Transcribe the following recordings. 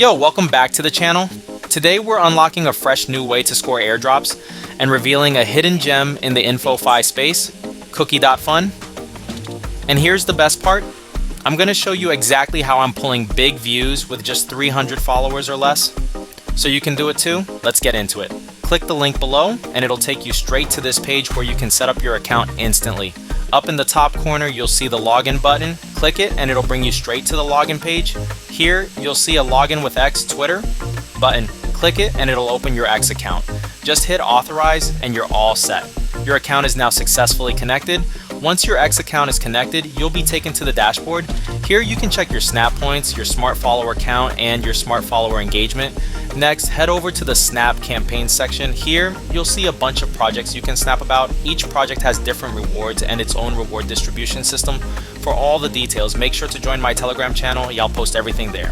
Yo, welcome back to the channel. Today we're unlocking a fresh new way to score airdrops and revealing a hidden gem in the info-fi space, Cookie.fun. And here's the best part. I'm going to show you exactly how I'm pulling big views with just 300 followers or less. So you can do it too. Let's get into it. Click the link below and it'll take you straight to this page where you can set up your account instantly. Up in the top corner, you'll see the login button. Click it and it'll bring you straight to the login page. Here, you'll see a login with X Twitter button. Click it and it'll open your X account. Just hit authorize and you're all set. Your account is now successfully connected. Once your X account is connected, you'll be taken to the dashboard. Here you can check your snap points, your smart follower count, and your smart follower engagement. Next, head over to the Snap campaign section. Here, you'll see a bunch of projects you can snap about. Each project has different rewards and its own reward distribution system. For all the details, make sure to join my Telegram channel. I'll post everything there.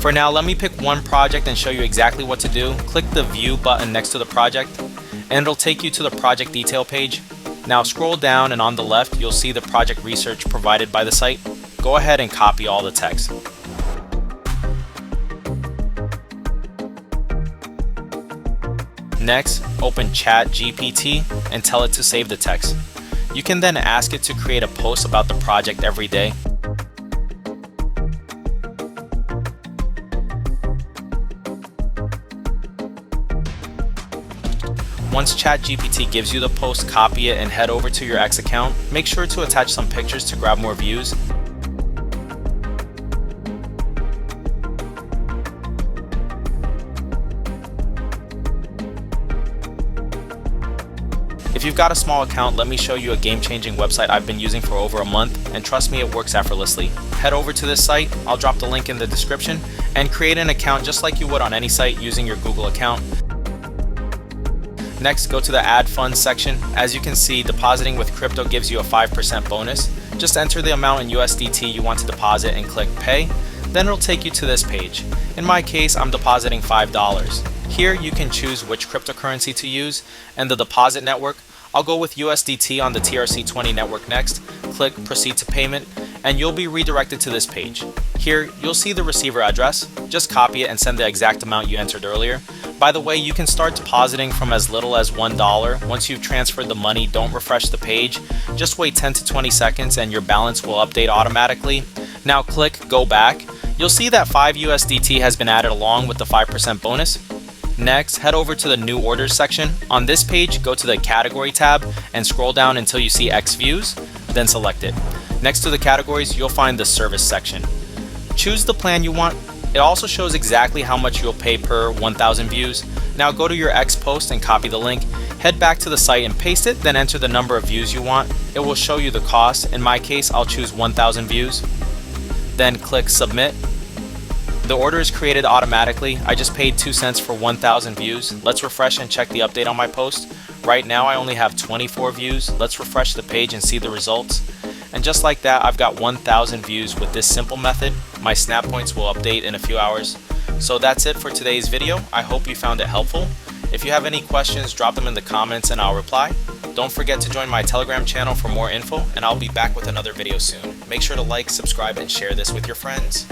For now, let me pick one project and show you exactly what to do. Click the View button next to the project, and it'll take you to the project detail page. Now scroll down and on the left, you'll see the project research provided by the site. Go ahead and copy all the text. Next, open ChatGPT and tell it to save the text. You can then ask it to create a post about the project every day. Once ChatGPT gives you the post, copy it and head over to your X account. Make sure to attach some pictures to grab more views. If you've got a small account, let me show you a game-changing website I've been using for over a month, and trust me, it works effortlessly. Head over to this site, I'll drop the link in the description, and create an account just like you would on any site using your Google account. Next, go to the Add Funds section. As you can see, depositing with crypto gives you a 5% bonus. Just enter the amount in USDT you want to deposit and click Pay. Then it'll take you to this page. In my case, I'm depositing $5. Here you can choose which cryptocurrency to use and the deposit network. I'll go with USDT on the TRC20 network next. Click Proceed to Payment and you'll be redirected to this page. Here you'll see the receiver address. Just copy it and send the exact amount you entered earlier. By the way, you can start depositing from as little as $1. Once you've transferred the money, don't refresh the page. Just wait 10 to 20 seconds and your balance will update automatically. Now click Go Back. You'll see that 5 USDT has been added along with the 5% bonus. Next, head over to the New Orders section. On this page, go to the Category tab and scroll down until you see X views, then select it. Next to the categories, you'll find the Service section. Choose the plan you want. It also shows exactly how much you'll pay per 1,000 views. Now go to your X post and copy the link. Head back to the site and paste it, then enter the number of views you want. It will show you the cost. In my case, I'll choose 1,000 views. Then click Submit. The order is created automatically. I just paid 2 cents for 1,000 views. Let's refresh and check the update on my post. Right now I only have 24 views. Let's refresh the page and see the results. And just like that, I've got 1,000 views with this simple method. My snap points will update in a few hours. So that's it for today's video. I hope you found it helpful. If you have any questions, drop them in the comments and I'll reply. Don't forget to join my Telegram channel for more info, and I'll be back with another video soon. Make sure to like, subscribe, and share this with your friends.